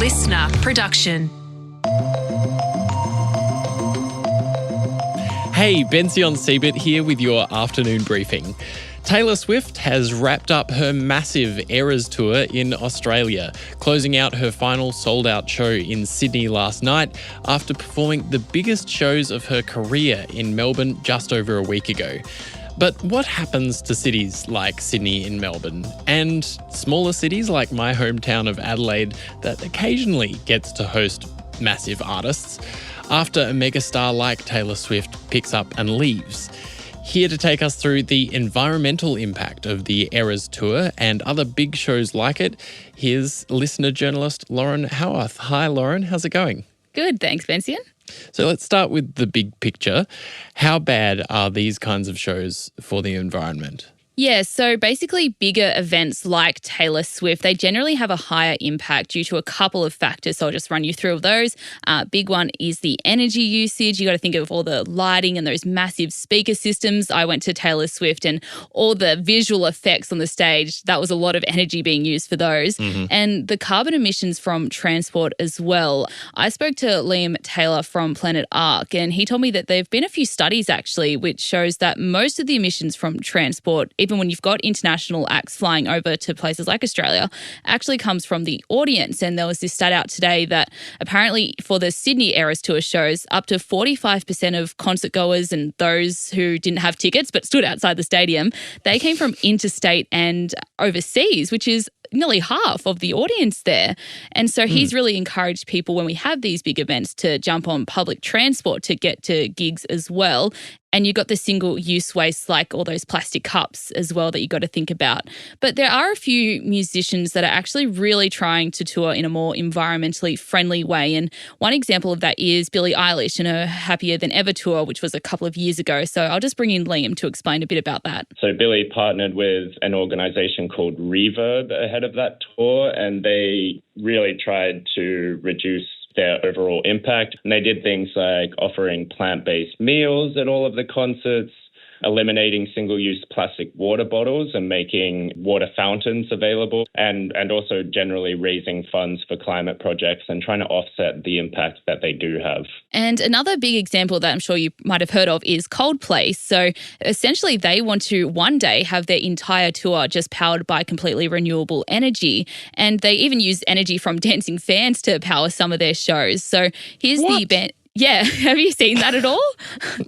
LiSTNR production. Hey, Bension Siebert here with your afternoon briefing. Taylor Swift has wrapped up her massive Eras tour in Australia, closing out her final sold-out show in Sydney last night after performing the biggest shows of her career in Melbourne just over a week ago. But what happens to cities like Sydney and Melbourne, and smaller cities like my hometown of Adelaide that occasionally gets to host massive artists, after a megastar like Taylor Swift picks up and leaves? Here to take us through the environmental impact of the Eras tour and other big shows like it, here's LiSTNR journalist Loren Howarth. Hi Loren, how's it going? Good, thanks, Bension. So let's start with the big picture. How bad are these kinds of shows for the environment? Yeah, so basically bigger events like Taylor Swift, they generally have a higher impact due to a couple of factors. So I'll just run you through those. Big one is the energy usage. You got to think of all the lighting and those massive speaker systems. I went to Taylor Swift and all the visual effects on the stage, that was a lot of energy being used for those. And the carbon emissions from transport as well. I spoke to Liam Taylor from Planet Ark, and he told me that there have been a few studies actually which shows that most of the emissions from transport, even when you've got international acts flying over to places like Australia, actually comes from the audience. And there was this stat out today that apparently for the Sydney Eras Tour shows, up to 45% of concert goers and those who didn't have tickets but stood outside the stadium, they came from interstate and overseas, which is nearly half of the audience there. And so he's really encouraged people when we have these big events to jump on public transport to get to gigs as well. And you've got the single-use waste like all those plastic cups as well that you've got to think about. But there are a few musicians that are actually really trying to tour in a more environmentally friendly way. And one example of that is Billie Eilish and her Happier Than Ever tour, which was a couple of years ago. So I'll just bring in Liam to explain a bit about that. So Billie partnered with an organisation called Reverb ahead of that tour, and they really tried to reduce their overall impact. And they did things like offering plant-based meals at all of the concerts, eliminating single-use plastic water bottles and making water fountains available, and also generally raising funds for climate projects and trying to offset the impact that they do have. And another big example that I'm sure you might have heard of is Coldplay. So essentially they want to one day have their entire tour just powered by completely renewable energy. And they even use energy from dancing fans to power some of their shows. So here's the band. Yeah. Have you seen that at all?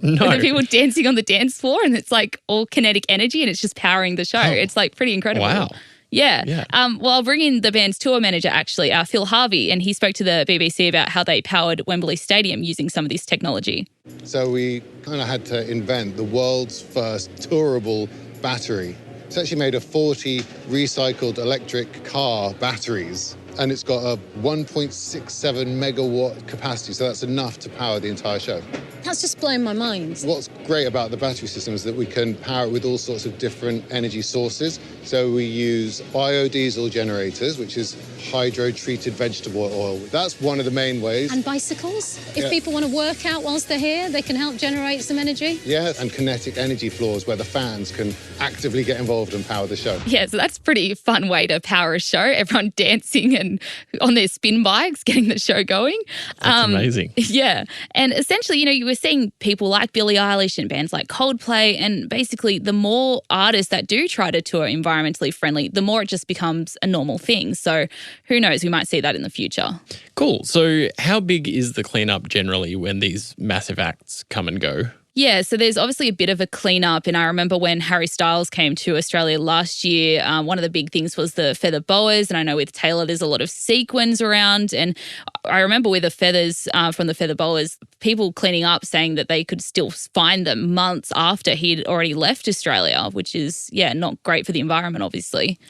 No. The people dancing on the dance floor and it's like all kinetic energy and it's just powering the show. Oh. It's like pretty incredible. Wow. Yeah. Well, I'll bring in the band's tour manager, actually, Phil Harvey, and he spoke to the BBC about how they powered Wembley Stadium using some of this technology. So we kind of had to invent the world's first tourable battery. It's actually made of 40 recycled electric car batteries, and it's got a 1.67 megawatt capacity, so that's enough to power the entire show. That's just blown my mind. What's great about the battery system is that we can power it with all sorts of different energy sources. So we use biodiesel generators, which is hydro-treated vegetable oil. That's one of the main ways. And bicycles? If people want to work out whilst they're here, they can help generate some energy? Yeah, and kinetic energy floors where the fans can actively get involved and power the show. Yeah, so that's a pretty fun way to power a show. Everyone dancing and on their spin bikes, getting the show going. That's amazing. Yeah. And essentially, you were seeing people like Billie Eilish and bands like Coldplay, and basically the more artists that do try to tour environmentally friendly, the more it just becomes a normal thing. So who knows, we might see that in the future. Cool. So how big is the cleanup generally when these massive acts come and go? Yeah, so there's obviously a bit of a cleanup. And I remember when Harry Styles came to Australia last year, one of the big things was the feather boas. And I know with Taylor, there's a lot of sequins around. And I remember with the feathers from the feather boas, people cleaning up saying that they could still find them months after he'd already left Australia, which is, not great for the environment, obviously.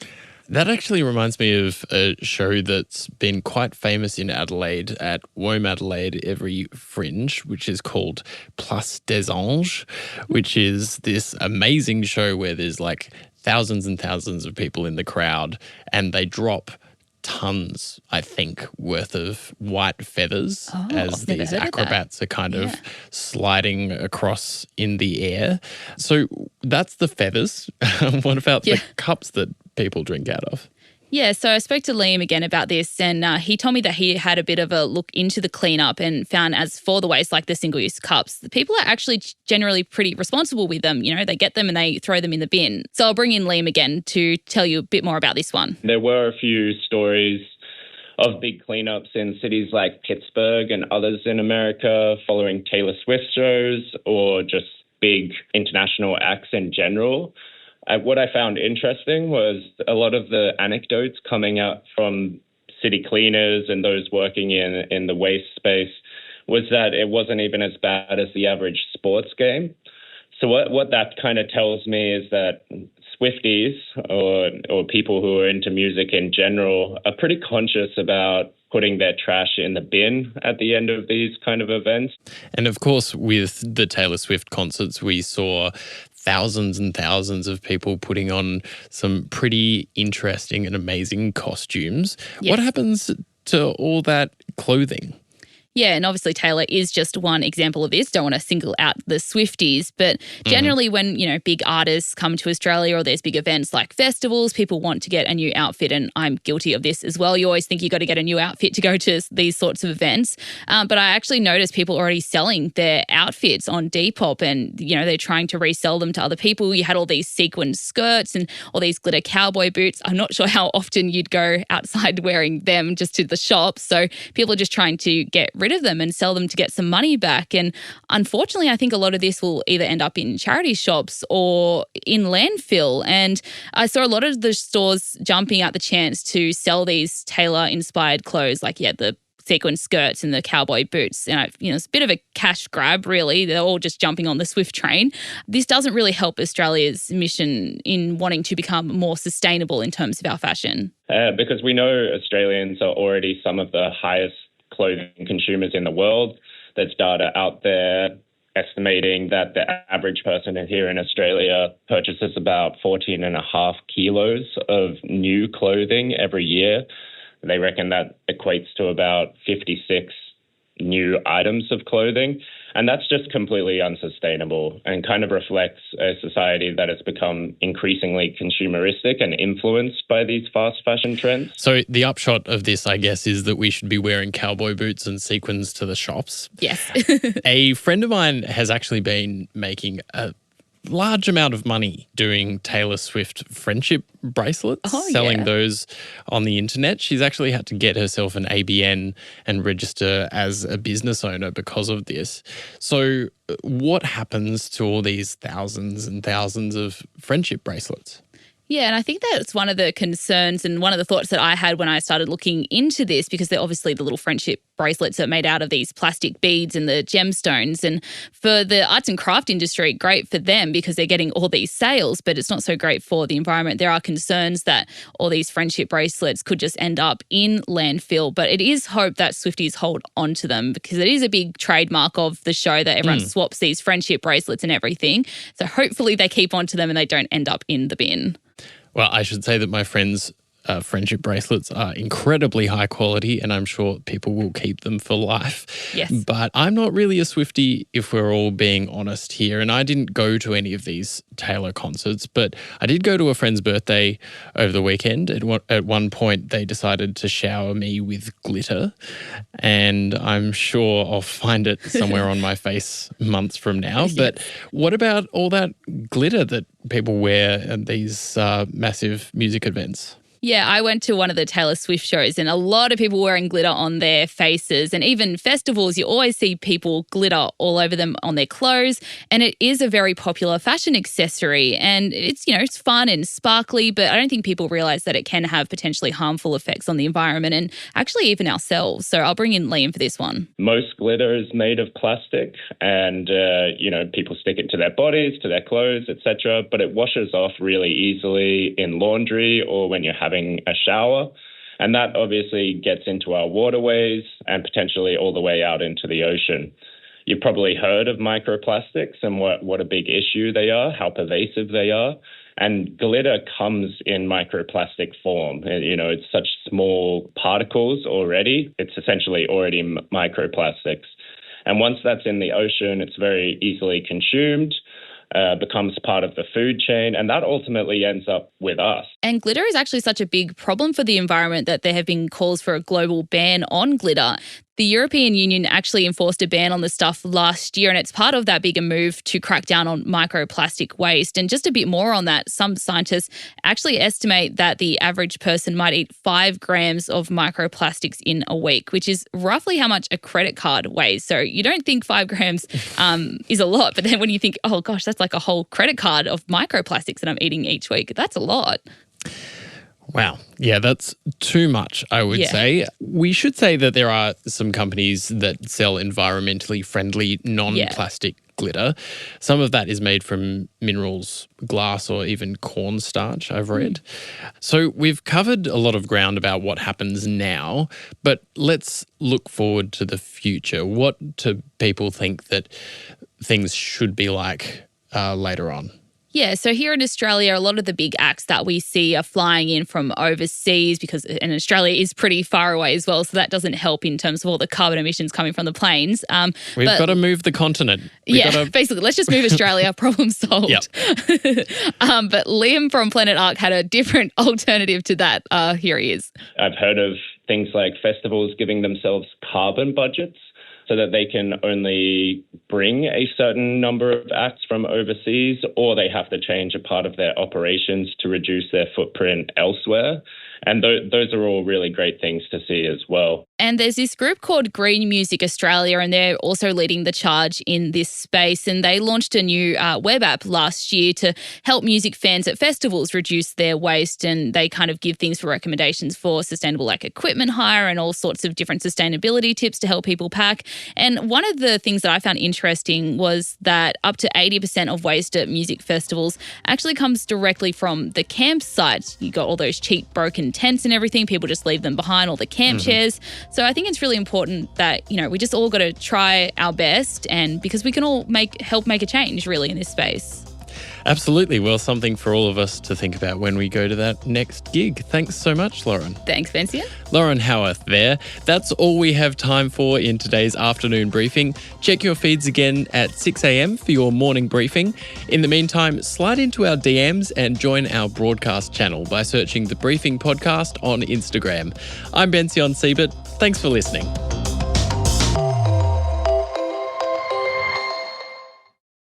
That actually reminds me of a show that's been quite famous in Adelaide at WOMADelaide every Fringe, which is called Place des Anges, which is this amazing show where there's like thousands and thousands of people in the crowd and they drop tons, I think, worth of white feathers as these acrobats are kind of sliding across in the air. So that's the feathers. What about the cups that people drink out of? Yeah, so I spoke to Liam again about this, and he told me that he had a bit of a look into the cleanup and found as for the waste, like the single-use cups, the people are actually generally pretty responsible with them. You know, they get them and they throw them in the bin. So I'll bring in Liam again to tell you a bit more about this one. There were a few stories of big cleanups in cities like Pittsburgh and others in America following Taylor Swift shows or just big international acts in general. What I found interesting was a lot of the anecdotes coming out from city cleaners and those working in the waste space was that it wasn't even as bad as the average sports game. So what that kind of tells me is that Swifties or people who are into music in general are pretty conscious about putting their trash in the bin at the end of these kind of events. And of course, with the Taylor Swift concerts, we saw thousands and thousands of people putting on some pretty interesting and amazing costumes. Yes. What happens to all that clothing? Yeah, and obviously Taylor is just one example of this. Don't want to single out the Swifties, but generally when, you know, big artists come to Australia or there's big events like festivals, people want to get a new outfit, and I'm guilty of this as well. You always think you got to get a new outfit to go to these sorts of events. But I actually noticed people already selling their outfits on Depop, and, you know, they're trying to resell them to other people. You had all these sequin skirts and all these glitter cowboy boots. I'm not sure how often you'd go outside wearing them just to the shop. So people are just trying to get rid of them and sell them to get some money back. And unfortunately, I think a lot of this will either end up in charity shops or in landfill. And I saw a lot of the stores jumping at the chance to sell these Taylor-inspired clothes, like, the sequin skirts and the cowboy boots. And, it's a bit of a cash grab, really. They're all just jumping on the Swift train. This doesn't really help Australia's mission in wanting to become more sustainable in terms of our fashion. Because we know Australians are already some of the highest clothing consumers in the world. There's data out there estimating that the average person here in Australia purchases about 14.5 kilos of new clothing every year. They reckon that equates to about 56 new items of clothing. And that's just completely unsustainable and kind of reflects a society that has become increasingly consumeristic and influenced by these fast fashion trends. So the upshot of this, I guess, is that we should be wearing cowboy boots and sequins to the shops. Yes. A friend of mine has actually been making a large amount of money doing Taylor Swift friendship bracelets, selling those on the internet. She's actually had to get herself an ABN and register as a business owner because of this. So what happens to all these thousands and thousands of friendship bracelets? Yeah, and I think that's one of the concerns and one of the thoughts that I had when I started looking into this, because they're obviously the little friendship bracelets are made out of these plastic beads and the gemstones. And for the arts and craft industry, great for them because they're getting all these sales, but it's not so great for the environment. There are concerns that all these friendship bracelets could just end up in landfill, but it is hoped that Swifties hold on to them because it is a big trademark of the show that everyone swaps these friendship bracelets and everything. So hopefully they keep on to them and they don't end up in the bin. Well, I should say that my friends' friendship bracelets are incredibly high quality and I'm sure people will keep them for life. Yes. But I'm not really a Swiftie if we're all being honest here. And I didn't go to any of these Taylor concerts, but I did go to a friend's birthday over the weekend. At one point, they decided to shower me with glitter and I'm sure I'll find it somewhere on my face months from now. Yes. But what about all that glitter that people wear at these massive music events? Yeah, I went to one of the Taylor Swift shows and a lot of people wearing glitter on their faces, and even festivals, you always see people glitter all over them on their clothes, and it is a very popular fashion accessory and it's, it's fun and sparkly, but I don't think people realize that it can have potentially harmful effects on the environment and actually even ourselves. So I'll bring in Liam for this one. Most glitter is made of plastic and, people stick it to their bodies, to their clothes, etc., but it washes off really easily in laundry or when you're having a shower, and that obviously gets into our waterways and potentially all the way out into the ocean. You've probably heard of microplastics and what a big issue they are, how pervasive they are, and glitter comes in microplastic form. It's such small particles already. It's essentially already microplastics. And once that's in the ocean, it's very easily consumed. becomes part of the food chain, and that ultimately ends up with us. And glitter is actually such a big problem for the environment that there have been calls for a global ban on glitter. The European Union actually enforced a ban on the stuff last year, and it's part of that bigger move to crack down on microplastic waste. And just a bit more on that, some scientists actually estimate that the average person might eat 5 grams of microplastics in a week, which is roughly how much a credit card weighs. So you don't think 5 grams is a lot, but then when you think, oh gosh, that's like a whole credit card of microplastics that I'm eating each week, that's a lot. Wow. Yeah, that's too much, I would say. We should say that there are some companies that sell environmentally friendly, non-plastic glitter. Some of that is made from minerals, glass, or even cornstarch, I've read. So we've covered a lot of ground about what happens now, but let's look forward to the future. What do people think that things should be like later on? Yeah, so here in Australia, a lot of the big acts that we see are flying in from overseas and Australia is pretty far away as well, so that doesn't help in terms of all the carbon emissions coming from the planes. We've got to move the continent. Basically, let's just move Australia, problem solved. Yep. But Liam from Planet Ark had a different alternative to that. Here he is. I've heard of things like festivals giving themselves carbon budgets, so that they can only bring a certain number of acts from overseas, or they have to change a part of their operations to reduce their footprint elsewhere. And those are all really great things to see as well. And there's this group called Green Music Australia, and they're also leading the charge in this space. And they launched a new web app last year to help music fans at festivals reduce their waste. And they kind of give things for recommendations for sustainable equipment hire and all sorts of different sustainability tips to help people pack. And one of the things that I found interesting was that up to 80% of waste at music festivals actually comes directly from the campsite. You got all those cheap broken tents and everything. People just leave them behind, all the camp chairs. So I think it's really important that, we just all got to try our best, and because we can all help make a change really in this space. Absolutely. Well, something for all of us to think about when we go to that next gig. Thanks so much, Loren. Thanks, Bension. Loren Howarth there. That's all we have time for in today's afternoon briefing. Check your feeds again at 6 a.m. for your morning briefing. In the meantime, slide into our DMs and join our broadcast channel by searching The Briefing Podcast on Instagram. I'm Bension Siebert. Thanks for listening.